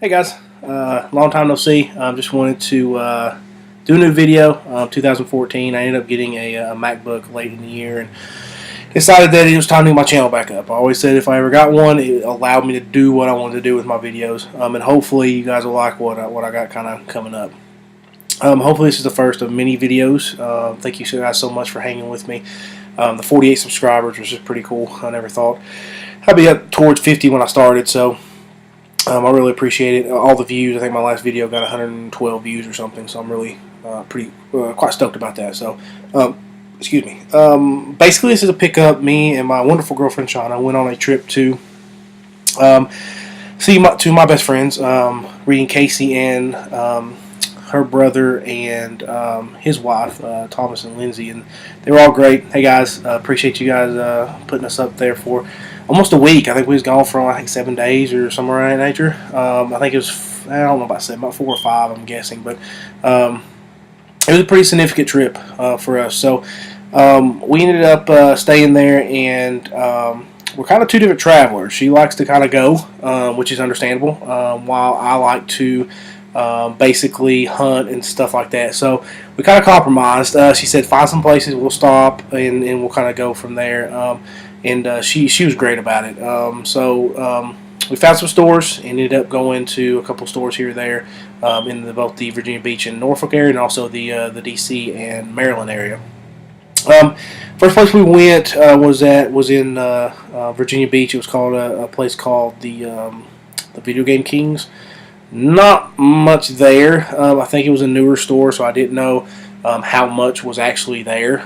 Hey guys, long time no see. Just wanted to do a new video. 2014, I ended up getting a MacBook late in the year and decided that it was time to get my channel back up. I always said if I ever got one, it allowed me to do what I wanted to do with my videos, and hopefully you guys will like what I got kind of coming up. Hopefully this is the first of many videos. Thank you guys so much for hanging with me. The 48 subscribers was just pretty cool. I never thought I'd be up towards 50 when I started, so I really appreciate it. All the views. I think my last video got 112 views or something, so I'm really quite stoked about that. So, excuse me. Basically, this is a pickup. Me and my wonderful girlfriend Shauna went on a trip to see my best friends, reading Casey and her brother and his wife, Thomas and Lindsay, and they were all great. Hey guys, appreciate you guys putting us up there for almost a week. I think we was gone for 7 days or somewhere around that nature. I think it was, I don't know about 7, about 4 or 5, I'm guessing, but it was a pretty significant trip for us. So we ended up staying there, and we're kind of two different travelers. She likes to kind of go, which is understandable, while I like to basically hunt and stuff like that. So we kind of compromised. She said find some places, we'll stop, and we'll kind of go from there. And she was great about it. So we found some stores, ended up going to a couple stores here or there in both the Virginia Beach and Norfolk area, and also the D.C. and Maryland area. First place we went was in Virginia Beach. It was called a place called the Video Game Kings. Not much there. I think it was a newer store, so I didn't know how much was actually there.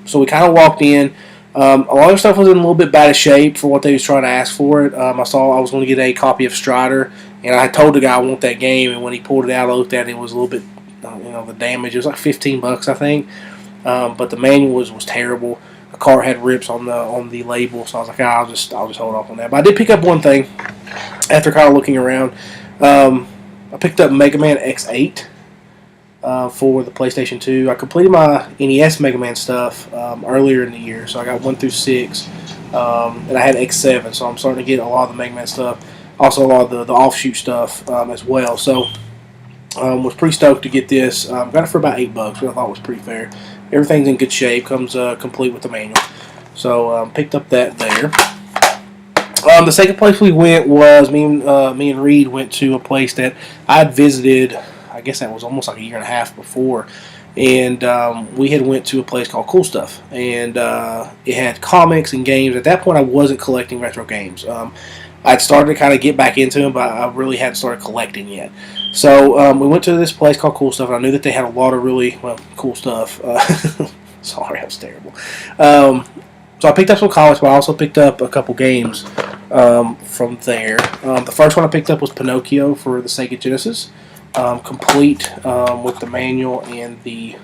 So we kind of walked in. A lot of stuff was in a little bit bad of shape for what they was trying to ask for it. I saw I was going to get a copy of Strider, and I had told the guy I want that game, and when he pulled it out, I looked at it, it was a little bit, the damage. It was like $15, I think, but the manual was terrible. The car had rips on the label, so I was like, I'll just hold off on that. But I did pick up one thing after kind of looking around. I picked up Mega Man X8. For the PlayStation 2. I completed my NES Mega Man stuff earlier in the year, so I got 1 through 6, and I had X7, so I'm starting to get a lot of the Mega Man stuff, also a lot of the offshoot stuff as well. So was pretty stoked to get this. Got it for about $8, which I thought was pretty fair. Everything's in good shape, comes complete with the manual. So picked up that there. The second place we went was me and Reed went to a place that I had visited. I guess that was almost like a year and a half before, and we had went to a place called Cool Stuff, and it had comics and games. At that point, I wasn't collecting retro games. I'd started to kind of get back into them, but I really hadn't started collecting yet. So we went to this place called Cool Stuff, and I knew that they had a lot of really cool stuff. Sorry, that was terrible. So I picked up some comics, but I also picked up a couple games from there. The first one I picked up was Pinocchio for the Sega Genesis. Complete with the manual and the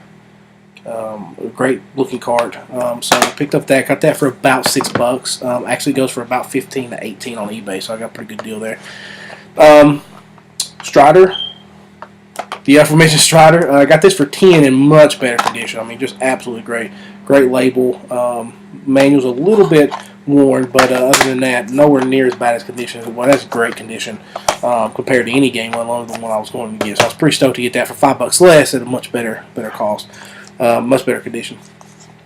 great looking card. So I picked up that, got that for about $6. Actually goes for about 15 to 18 on eBay, so I got a pretty good deal there. Strider, the aforementioned Strider, I got this for 10 in much better condition. I mean, just absolutely great label. Manual's a little bit worn, but other than that, nowhere near as bad as condition. Well, that's great condition compared to any game, let alone the one I was going to get. So I was pretty stoked to get that for $5 less at a much better cost, much better condition.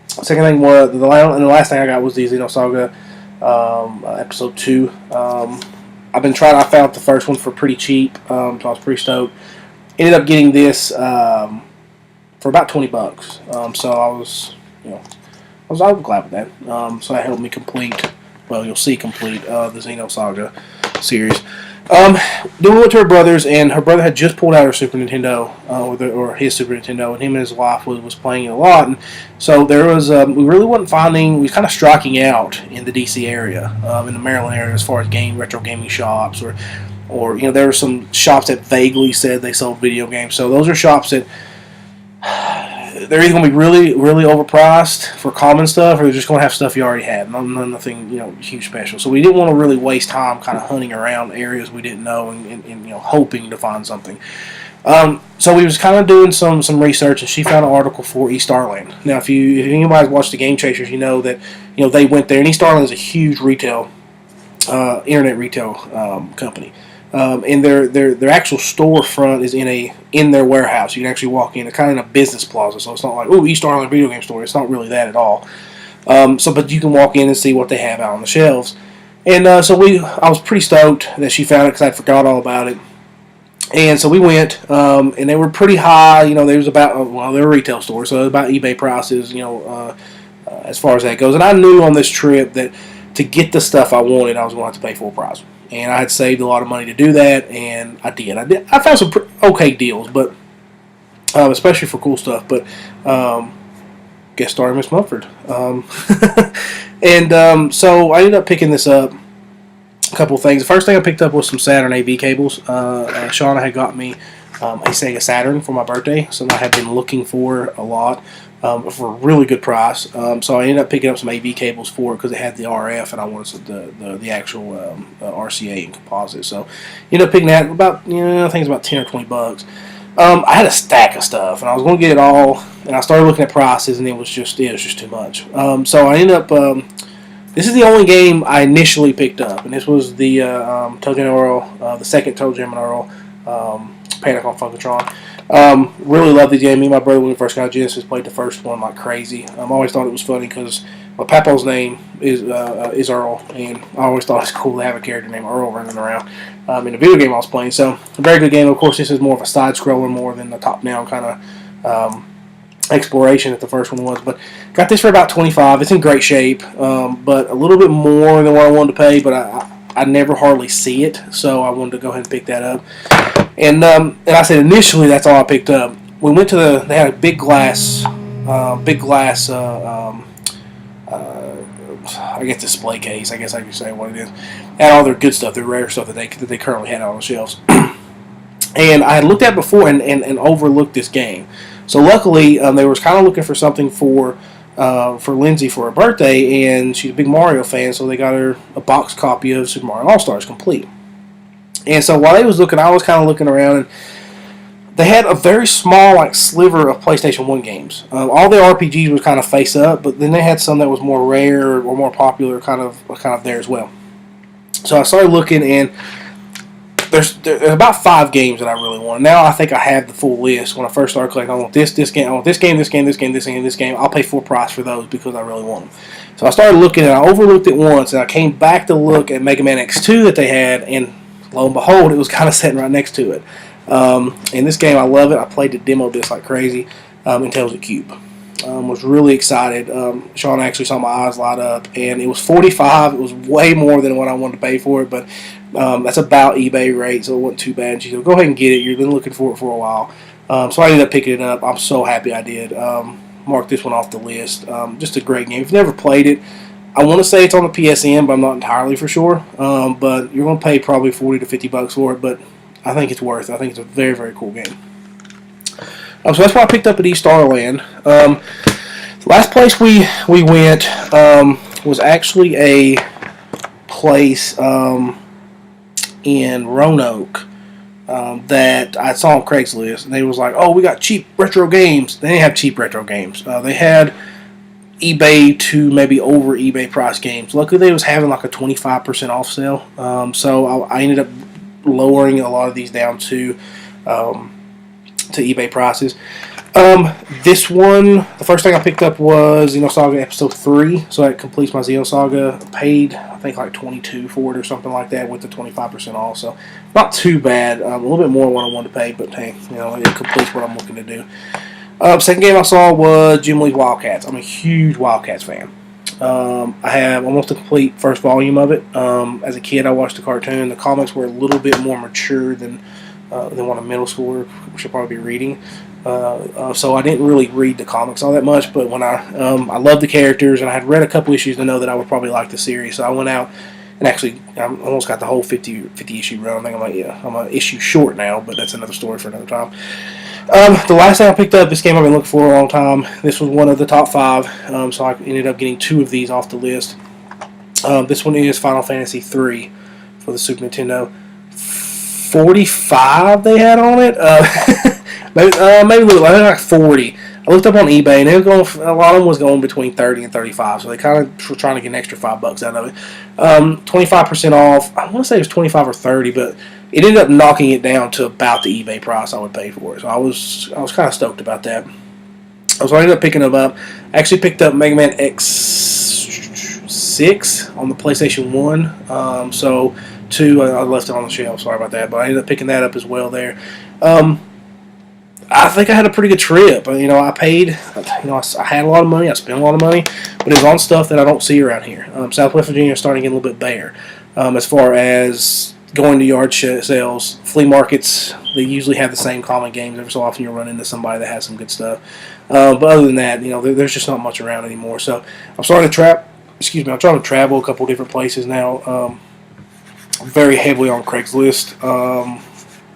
Second thing was the last thing I got was the Xenosaga episode 2. I found the first one for pretty cheap, so I was pretty stoked. Ended up getting this for about $20. So I was glad with that. So that helped me complete, well, you'll see complete the Xenosaga series. Then we went to her brother's, and her brother had just pulled out her Super Nintendo, or his Super Nintendo, and him and his wife was playing it a lot. And so there was, we really wasn't finding, we was kind of striking out in the DC area, in the Maryland area, as far as retro gaming shops, or there were some shops that vaguely said they sold video games. So those are shops that they're either going to be really, really overpriced for common stuff, or they're just going to have stuff you already have. Nothing, huge special. So we didn't want to really waste time kind of hunting around areas we didn't know and hoping to find something. So we was kind of doing some research, and she found an article for East Starland. Now, if anybody's watched the Game Chasers, you know that they went there. And East Starland is a huge internet retail company. And their actual storefront is in their warehouse. You can actually walk in, kind of in a business plaza. So it's not like, East Arlington Video Game Store. It's not really that at all. But you can walk in and see what they have out on the shelves. And I was pretty stoked that she found it because I forgot all about it. And so we went, and they were pretty high. They was about, they were a retail store, so it was about eBay prices, as far as that goes. And I knew on this trip that to get the stuff I wanted, I was going to have to pay full price. And I had saved a lot of money to do that, and I did. I found some okay deals, but especially for cool stuff. But guest star Miss Mumford. So I ended up picking this up. A couple of things. The first thing I picked up was some Saturn AV cables. Shauna had got me a Sega Saturn for my birthday, so I had been looking for a lot for a really good price. So I ended up picking up some AV cables for it because it had the RF, and I wanted the actual RCA and composite. So ended up picking that about I think it's about $10 or $20. I had a stack of stuff, and I was going to get it all, and I started looking at prices, and it was just too much. So I ended up. This is the only game I initially picked up, and this was the ToeJam and Earl, the second ToeJam and Earl, Panic on Funkatron. Really loved the game. Me and my brother, when we first got Genesis, played the first one like crazy. I always thought it was funny because my papa's name is Earl, and I always thought it was cool to have a character named Earl running around in the video game I was playing. So, a very good game. Of course, this is more of a side-scroller more than the top-down kind of exploration that the first one was, but got this for about $25. It's in great shape, but a little bit more than what I wanted to pay, but I never hardly see it, so I wanted to go ahead and pick that up. And I said initially that's all I picked up. We went to they had a big glass I guess display case, I guess I could say what it is. Had all their good stuff, their rare stuff that they currently had on the shelves. And I had looked at before and overlooked this game. So luckily, they were kind of looking for something for Lindsay for her birthday, and she's a big Mario fan, so they got her a box copy of Super Mario All-Stars complete. And so while they was looking, I was kind of looking around, and they had a very small sliver of PlayStation 1 games. All the RPGs was kind of face up, but then they had some that was more rare or more popular, kind of there as well. So I started looking, and there's about 5 games that I really want. Now I think I have the full list. When I first started collecting, I want this game, I want this game. I'll pay full price for those because I really want them. So I started looking, and I overlooked it once, and I came back to look at Mega Man X2 that they had, and lo and behold, it was kind of sitting right next to it. And this game, I love it. I played the demo disc like crazy, and Tales of the Cube. Was really excited. Sean actually saw my eyes light up, and it was $45. It was way more than what I wanted to pay for it, but that's about eBay rate, so it wasn't too bad. She said, "Go ahead and get it. You've been looking for it for a while." So I ended up picking it up. I'm so happy I did. Mark this one off the list. Just a great game. If you've never played it, I want to say it's on the PSN, but I'm not entirely for sure. But you're going to pay probably $40 to $50 for it, but I think it's worth it. I think it's a very, very cool game. So that's why I picked up at East Starland. Last place we went was actually a place in Roanoke that I saw on Craigslist, and they was like, "Oh, we got cheap retro games." They didn't have cheap retro games. They had eBay to maybe over eBay price games. Luckily, they was having like a 25% off sale, so I ended up lowering a lot of these down to eBay prices. This one, the first thing I picked up was Xenosaga Episode 3, so that completes my Xenosaga. Paid, I think, like $22 for it or something like that with the 25% off, so not too bad. A little bit more than what I wanted to pay, but hey, it completes what I'm looking to do. Second game I saw was Jim Lee's Wildcats. I'm a huge Wildcats fan. I have almost a complete first volume of it. As a kid, I watched the cartoon. The comics were a little bit more mature than what a middle schooler should probably be reading. So I didn't really read the comics all that much, but when I loved the characters, and I had read a couple issues to know that I would probably like the series, so I went out and actually I almost got the whole 50 issue run. I think I'm an issue short now, but that's another story for another time. The last thing I picked up, this game I've been looking for a long time. This was one of the top 5, so I ended up getting 2 of these off the list. This one is Final Fantasy III for the Super Nintendo. 45 they had on it. Maybe like 40. I looked up on eBay, and a lot of them was going between 30 and 35, so they kind of were trying to get an extra $5 out of it. 25% off. I want to say it was 25 or 30, but it ended up knocking it down to about the eBay price I would pay for it. So I was kind of stoked about that. So I ended up picking them up. I actually picked up Mega Man X6 on the PlayStation 1. So 2, I left it on the shelf. Sorry about that, but I ended up picking that up as well there. I think I had a pretty good trip. I paid. I had a lot of money. I spent a lot of money, but it was on stuff that I don't see around here. Southwest Virginia is starting to get a little bit bare as far as going to yard sales, flea markets. They usually have the same common games. Every so often you'll run into somebody that has some good stuff. But other than that, there's just not much around anymore. So I'm starting to I'm trying to travel a couple different places now. Very heavily on Craigslist.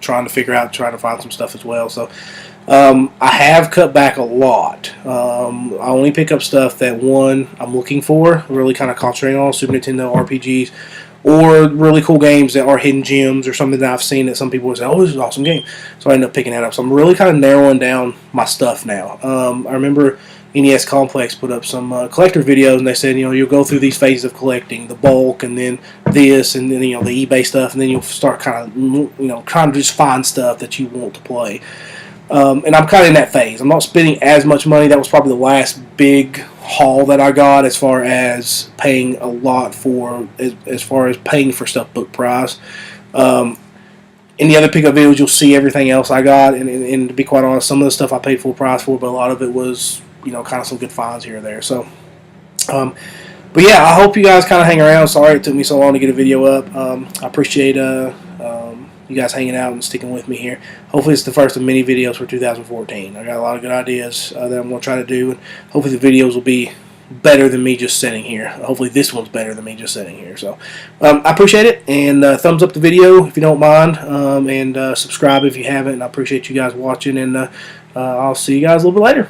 Trying to find some stuff as well. So I have cut back a lot. I only pick up stuff that, one, I'm looking for, really kind of concentrating on Super Nintendo RPGs, or really cool games that are hidden gems or something that I've seen that some people would say, oh, this is an awesome game. So I end up picking that up. So I'm really kind of narrowing down my stuff now. I remember NES Complex put up some collector videos, and they said, you'll go through these phases of collecting, the bulk, and then this, and then, the eBay stuff, and then you'll start kind of just find stuff that you want to play. And I'm kind of in that phase. I'm not spending as much money. That was probably the last big haul that I got as far as paying a lot for, as far as paying for stuff book price. In the other pickup videos, you'll see everything else I got, and to be quite honest, some of the stuff I paid full price for, but a lot of it was, kind of some good finds here or there. So, but yeah, I hope you guys kind of hang around. Sorry it took me so long to get a video up. I appreciate you guys hanging out and sticking with me here. Hopefully it's the first of many videos for 2014. I got a lot of good ideas that I'm going to try to do, and hopefully the videos will be better than me just sitting here. Hopefully this one's better than me just sitting here. So I appreciate it, and thumbs up the video if you don't mind, and subscribe if you haven't. And I appreciate you guys watching, and I'll see you guys a little bit later.